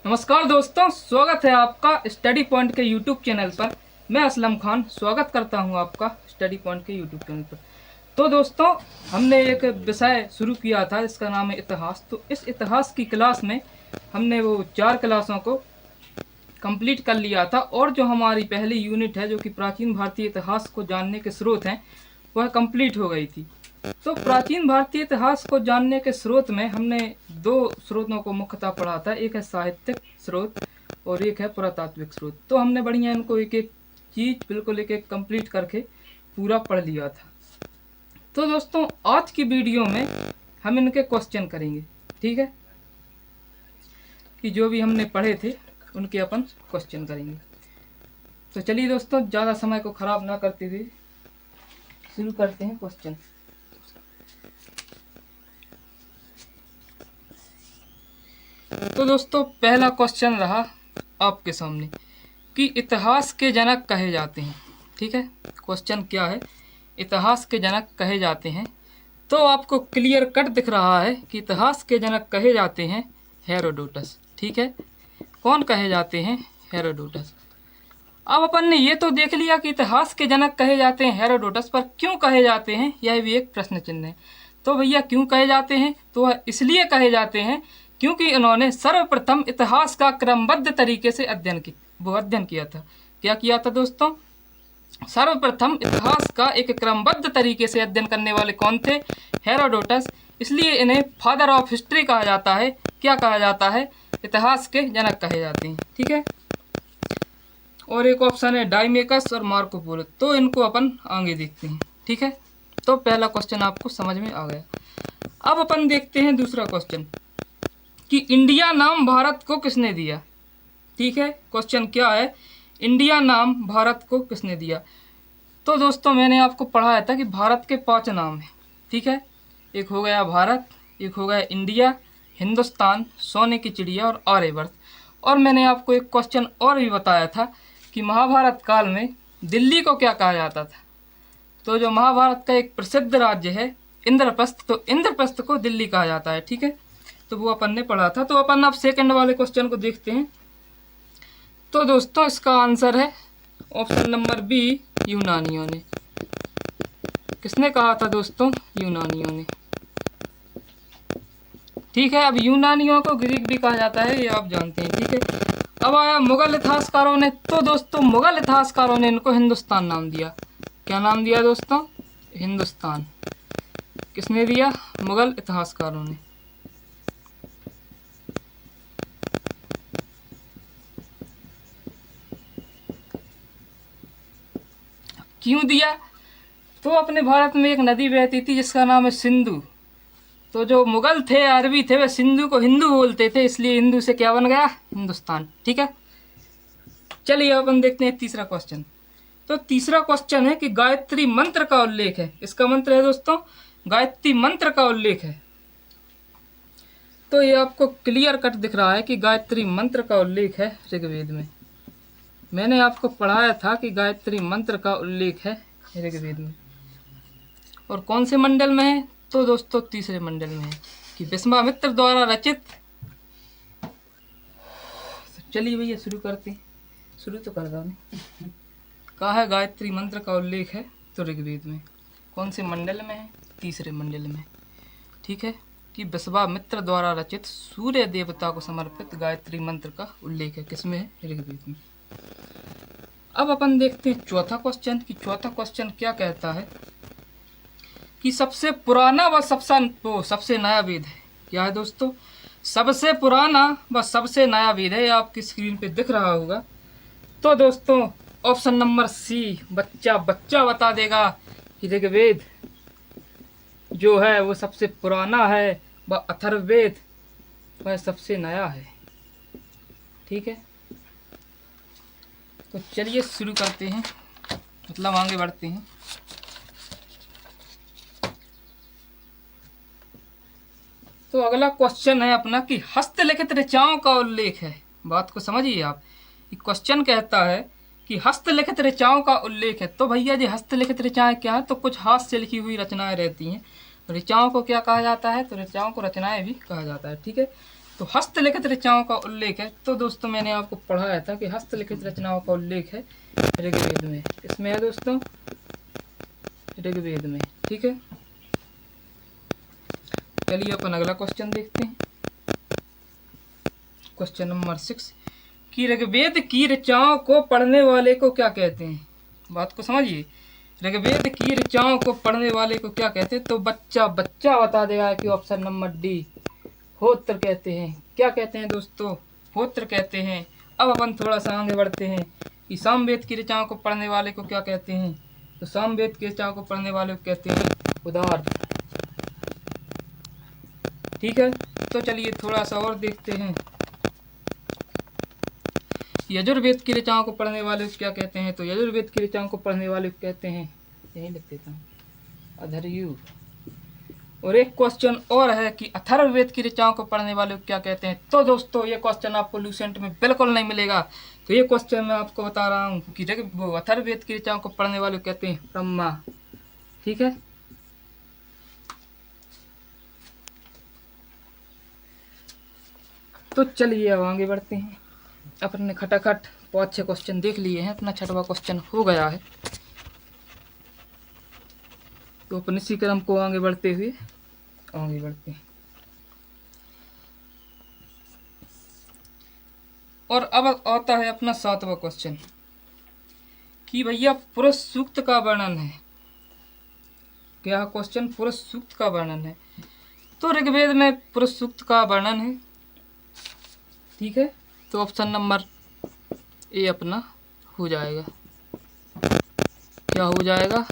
नमस्कार दोस्तों, स्वागत है आपका स्टडी पॉइंट के यूट्यूब चैनल पर। मैं असलम खान स्वागत करता हूं आपका स्टडी पॉइंट के यूट्यूब चैनल पर। तो दोस्तों, हमने एक विषय शुरू किया था, इसका नाम है इतिहास। तो इस इतिहास की क्लास में हमने वो 4 क्लासों को कंप्लीट कर लिया था, और जो हमारी पहली यूनिट है जो कि प्राचीन भारतीय इतिहास को जानने के स्रोत हैं, वह कंप्लीट हो गई थी। तो प्राचीन भारतीय इतिहास को जानने के स्रोत में हमने 2 स्रोतों को मुख्यतः पढ़ा था। एक है साहित्यिक स्रोत और एक है पुरातात्विक स्रोत। तो हमने बढ़िया इनको एक एक चीज बिल्कुल एक एक कंप्लीट करके पूरा पढ़ लिया था। तो दोस्तों, आज की वीडियो में हम इनके क्वेश्चन करेंगे, ठीक है, कि जो भी हमने पढ़े थे उनके अपन क्वेश्चन करेंगे। तो चलिए दोस्तों, ज़्यादा समय को खराब ना करते हुए शुरू करते हैं क्वेश्चन। तो दोस्तों, पहला क्वेश्चन रहा आपके सामने कि इतिहास के जनक कहे जाते हैं, ठीक है। क्वेश्चन क्या है? इतिहास के जनक कहे जाते हैं। तो आपको क्लियर कट दिख रहा है कि इतिहास के जनक कहे जाते हैं हेरोडोटस, ठीक है। कौन कहे जाते हैं? हेरोडोटस। अब अपन ने ये तो देख लिया कि इतिहास के जनक कहे जाते हैं हेरोडोटस, पर क्यों कहे जाते हैं यह भी एक प्रश्न चिन्ह है। तो भैया, क्यों कहे जाते हैं? तो वह इसलिए कहे जाते हैं क्योंकि इन्होंने सर्वप्रथम इतिहास का क्रमबद्ध तरीके से अध्ययन किया था। क्या किया था दोस्तों? सर्वप्रथम इतिहास का एक क्रमबद्ध तरीके से अध्ययन करने वाले कौन थे? हेरोडोटस। इसलिए इन्हें फादर ऑफ हिस्ट्री कहा जाता है। क्या कहा जाता है? इतिहास के जनक कहे जाते हैं, ठीक है। और एक ऑप्शन है डाइमेकस और मार्को पोलो। तो इनको अपन आगे देखते हैं, ठीक है। तो पहला क्वेश्चन आपको समझ में आ गया। अब अपन देखते हैं दूसरा क्वेश्चन कि इंडिया नाम भारत को किसने दिया, ठीक है। क्वेश्चन क्या है? इंडिया नाम भारत को किसने दिया? तो दोस्तों, मैंने आपको पढ़ाया था कि भारत के 5 नाम हैं, ठीक है। एक हो गया भारत, एक हो गया इंडिया, हिंदुस्तान, सोने की चिड़िया और आर्यवर्त। और मैंने आपको एक क्वेश्चन और भी बताया था कि महाभारत काल में दिल्ली को क्या कहा जाता था। तो जो महाभारत का एक प्रसिद्ध राज्य है इंद्रप्रस्थ, तो इंद्रप्रस्थ को दिल्ली कहा जाता है, ठीक है। तो वो अपन ने पढ़ा था। तो अपन अब सेकंड वाले क्वेश्चन को देखते हैं। तो दोस्तों, इसका आंसर है ऑप्शन नंबर बी, यूनानियों ने। किसने कहा था दोस्तों? यूनानियों ने, ठीक है। अब यूनानियों को ग्रीक भी कहा जाता है, ये आप जानते हैं, ठीक है। अब आया मुगल इतिहासकारों ने। तो दोस्तों, मुगल इतिहासकारों ने इनको हिंदुस्तान नाम दिया। क्या नाम दिया दोस्तों? हिंदुस्तान। किसने दिया? मुगल इतिहासकारों ने। क्यों दिया? तो अपने भारत में एक नदी बहती थी जिसका नाम है सिंधु। तो जो मुगल थे, अरबी थे, वे सिंधु को हिंदू बोलते थे, इसलिए हिंदू से क्या बन गया? हिंदुस्तान, ठीक है। चलिए अपन देखते हैं तीसरा क्वेश्चन। तो तीसरा क्वेश्चन है कि गायत्री मंत्र का उल्लेख है। इसका मंत्र है दोस्तों, गायत्री मंत्र का उल्लेख है। तो ये आपको क्लियर कट दिख रहा है कि गायत्री मंत्र का उल्लेख है ऋग्वेद में। मैंने आपको पढ़ाया था कि गायत्री मंत्र का उल्लेख है ऋग्वेद में। और कौन से मंडल में है? तो दोस्तों, तीसरे मंडल में है कि विश्वामित्र द्वारा रचित। चलिए भैया शुरू करते हैं। शुरू तो कर दो। कहा है गायत्री मंत्र का उल्लेख है तो ऋग्वेद में। कौन से मंडल में है? तीसरे मंडल में, ठीक है। कि विश्वामित्र द्वारा रचित सूर्य देवता को समर्पित गायत्री मंत्र का उल्लेख है। किसमें है? ऋग्वेद में। अब अपन देखते हैं चौथा क्वेश्चन कि चौथा क्वेश्चन क्या कहता है कि सबसे पुराना व सबसे नया वेद है। क्या है दोस्तों? सबसे पुराना व सबसे नया वेद है। आपकी स्क्रीन पे दिख रहा होगा। तो दोस्तों, ऑप्शन नंबर सी, बच्चा बता देगा कि ऋग्वेद जो है वो सबसे पुराना है, व अथर्ववेद वह सबसे नया है, ठीक है। तो चलिए शुरू करते हैं, मतलब आगे बढ़ते हैं। तो अगला क्वेश्चन है अपना कि हस्तलिखित ऋचाओं का उल्लेख है। बात को समझिए आप। क्वेश्चन कहता है कि हस्तलिखित ऋचाओं का उल्लेख है। तो भैया जी, हस्तलिखित ऋचाएं क्या है? तो कुछ हाथ से लिखी हुई रचनाएं रहती हैं। ऋचाओं को क्या कहा जाता है? तो ऋचाओं को रचनाएं भी कहा जाता है, ठीक है। तो हस्तलिखित रचनाओं का उल्लेख है। तो दोस्तों मैंने आपको पढ़ाया था कि हस्तलिखित रचनाओं का उल्लेख है ऋग्वेद में। किसमें है दोस्तों? ऋग्वेद में। ठीक है, चलिए अपन अगला क्वेश्चन देखते हैं। क्वेश्चन नंबर 6 कि ऋग्वेद की ऋचाओं को पढ़ने वाले को क्या कहते हैं? बात को समझिए, ऋग्वेद की ऋचाओं को पढ़ने वाले को क्या कहते हैं? तो बच्चा बता देगा कि ऑप्शन नंबर डी होत्र कहते हैं। क्या कहते हैं दोस्तों? होत्र कहते हैं। अब अपन थोड़ा सा आगे बढ़ते हैं कि सामवेद की ऋचाओं को पढ़ने वाले को क्या कहते हैं? तो सामवेद की ऋचाओं को पढ़ने वाले को कहते हैं उदार। ठीक है, तो चलिए थोड़ा सा और देखते हैं। यजुर्वेद की ऋचाओं को पढ़ने वाले को क्या कहते हैं? तो यजुर्वेद की ऋचाओं को पढ़ने वाले को कहते हैं, यही लिख देता हूँ, अधर्यु। और एक क्वेश्चन और है कि अथर्ववेद की ऋचाओं को पढ़ने वाले को क्या कहते हैं? तो दोस्तों ये क्वेश्चन आपको लूसेंट में बिल्कुल नहीं मिलेगा। तो ये क्वेश्चन मैं आपको बता रहा हूँ कि अथर्ववेद की ऋचाओं को पढ़ने वाले को कहते हैं ब्रह्मा। ठीक है, तो चलिए अब आगे बढ़ते हैं। अपन ने खटाखट 5-6 क्वेश्चन देख लिए हैं, अपना 6वां क्वेश्चन हो गया है। तो अपन इसी क्रम को आगे बढ़ते हैं। और अब आता है अपना 7वां क्वेश्चन कि भैया पुरुष सूक्त का वर्णन है। क्या क्वेश्चन? पुरुष सूक्त का वर्णन है। तो ऋग्वेद में पुरुष सूक्त का वर्णन है। ठीक है, तो ऑप्शन नंबर ए अपना हो जाएगा। क्या हो जाएगा?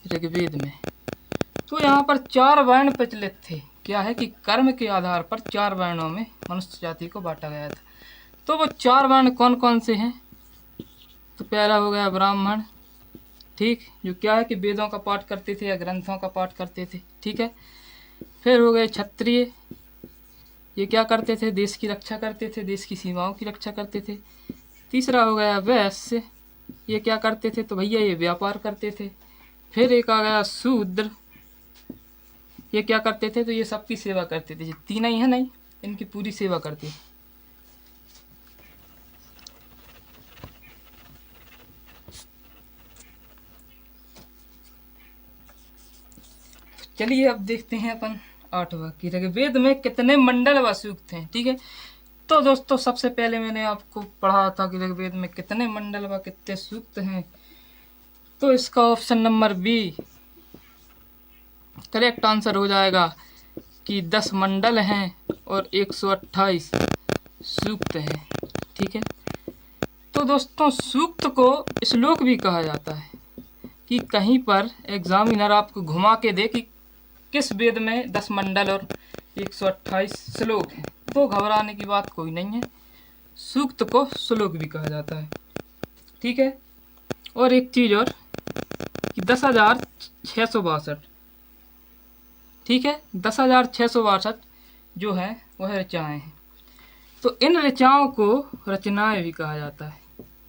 ऋग्वेद में। तो यहाँ पर 4 वर्ण प्रचलित थे। क्या है कि कर्म के आधार पर 4 वर्णों में मनुष्य जाति को बांटा गया था। तो वो 4 वर्ण कौन कौन से हैं? तो पहला हो गया ब्राह्मण। ठीक, जो क्या है कि वेदों का पाठ करते थे या ग्रंथों का पाठ करते थे। ठीक है, फिर हो गए क्षत्रिय, ये क्या करते थे? देश की रक्षा करते थे, देश की सीमाओं की रक्षा करते थे। तीसरा हो गया वैश्य, ये क्या करते थे? तो भैया ये व्यापार करते थे। फिर एक आ गया शूद्र, ये क्या करते थे? तो ये सबकी सेवा करते थे। 3 ही है नहीं, इनकी पूरी सेवा करते थे। चलिए अब देखते हैं अपन 8वां कि ऋग्वेद में कितने मंडल व सूक्त हैं। ठीक है, तो दोस्तों सबसे पहले मैंने आपको पढ़ा था कि ऋग्वेद में कितने मंडल व कितने सूक्त हैं। तो इसका option number B correct answer हो जाएगा कि 10 मंडल हैं और 128 सूक्त हैं। ठीक है, तो दोस्तों सूक्त को श्लोक भी कहा जाता है कि कहीं पर एग्जामिनर आपको घुमा के दे कि किस वेद में 10 मंडल और 128 श्लोक हैं, तो घबराने की बात कोई नहीं है। सूक्त को श्लोक भी कहा जाता है। ठीक है, और एक चीज़ और कि 10,662, ठीक है, 10,662 जो है वह ऋचाएँ हैं। तो इन ऋचाओं को रचनाएं भी कहा जाता है।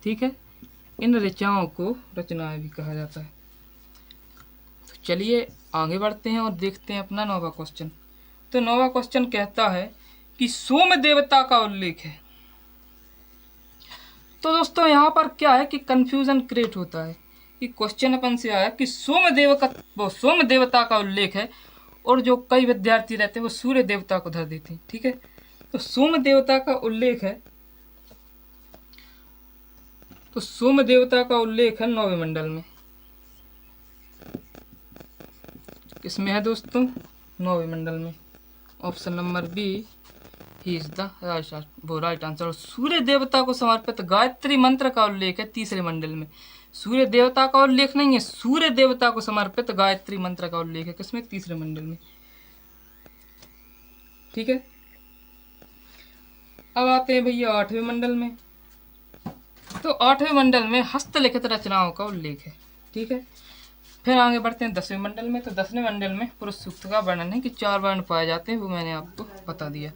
ठीक है, इन ऋचाओं को रचनाएं भी कहा जाता है। तो चलिए आगे बढ़ते हैं और देखते हैं अपना 9वां क्वेश्चन। तो 9वां क्वेश्चन कहता है कि सोम देवता का उल्लेख है। तो दोस्तों यहाँ पर क्या है कि कंफ्यूजन क्रिएट होता है कि क्वेश्चन अपन से आया कि सोम देवता का उल्लेख है, और जो कई विद्यार्थी रहते हैं वो सूर्य देवता को धर देते हैं। ठीक है, तो सोम देवता का उल्लेख है, तो सोम देवता का उल्लेख है 9वें मंडल में। किसमें है दोस्तों? 9वें मंडल में। ऑप्शन नंबर बी ही इज द राइट आंसर। सूर्य देवता को समर्पित गायत्री मंत्र का उल्लेख है 3रे मंडल में। सूर्य देवता का उल्लेख नहीं है, सूर्य देवता को समर्पित गायत्री मंत्र का उल्लेख है किसमें? 3रे मंडल में। ठीक है, अब आते हैं भैया 8वें मंडल में। तो 8वें मंडल में हस्तलिखित रचनाओं का उल्लेख है। ठीक है, फिर आगे बढ़ते हैं 10वें मंडल में। तो 10वें मंडल में पुरुष सूक्त का वर्णन है कि 4 वर्ण पाए जाते हैं, वो मैंने आपको बता दिया।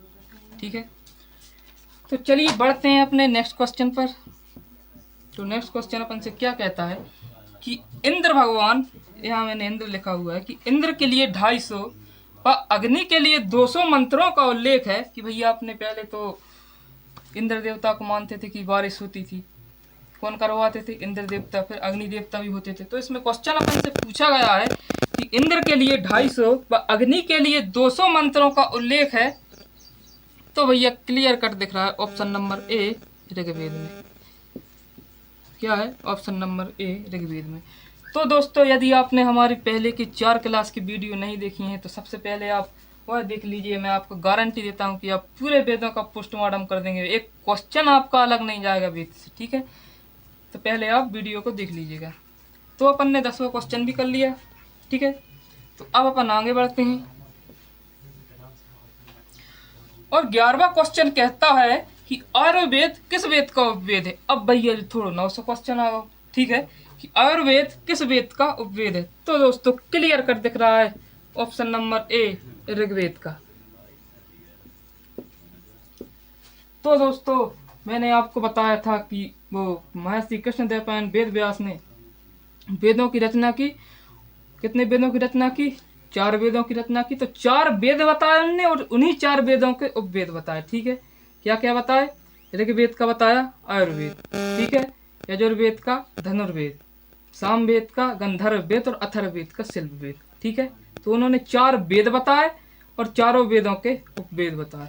ठीक है, तो चलिए बढ़ते हैं अपने नेक्स्ट क्वेश्चन पर। तो नेक्स्ट क्वेश्चन अपन से क्या कहता है कि इंद्र भगवान, यहाँ मैंने इंद्र लिखा हुआ है, कि इंद्र के लिए 250 व अग्नि के लिए 200 मंत्रों का उल्लेख है। कि भैया आपने पहले तो इंद्र देवता को मानते थे कि बारिश होती थी, कौन करवाते थे? इंद्र देवता। फिर अग्नि देवता भी होते थे। तो इसमें क्वेश्चन अपन से पूछा गया है कि इंद्र के लिए 250 व अग्नि के लिए 200 मंत्रों का उल्लेख है। तो भैया क्लियर कट दिख रहा है ऑप्शन नंबर ए ऋग्वेद में। क्या है? ऑप्शन नंबर ए ऋग्वेद में। तो दोस्तों यदि आपने हमारी पहले की 4 क्लास की वीडियो नहीं देखी है तो सबसे पहले आप वह देख लीजिए। मैं आपको गारंटी देता हूं कि आप पूरे वेदों का पोस्टमार्टम कर देंगे, एक क्वेश्चन आपका अलग नहीं जाएगा वेद से। ठीक है, तो पहले आप वीडियो को देख लीजिएगा। तो अपन ने 10वां क्वेश्चन भी कर लिया। ठीक है, तो अब अपन आगे बढ़ते हैं और 11वां क्वेश्चन कहता है कि आयुर्वेद किस वेद का उपवेद है। अब भैया थोड़ा 900 क्वेश्चन आ गया। ठीक है, कि आयुर्वेद किस वेद का उपवेद है। तो दोस्तों क्लियर कर दिख रहा है ऑप्शन नंबर ए ऋग्वेद का। तो दोस्तों मैंने आपको बताया था कि वो महर्षि कृष्णदेव पायन वेद व्यास ने वेदों की रचना की। कितने वेदों की रचना की? 4 वेदों की रचना की। तो 4 वेद बताए उन्होंने और उन्हीं 4 वेदों के उपवेद बताए। ठीक है, क्या क्या बताए? ऋग्वेद का बताया आयुर्वेद, ठीक है, यजुर्वेद का धनुर्वेद, सामवेद का गंधर्व वेद और अथर्ववेद का शिल्प वेद। ठीक है, तो उन्होंने 4 वेद बताए और चारों वेदों के उपवेद बताए।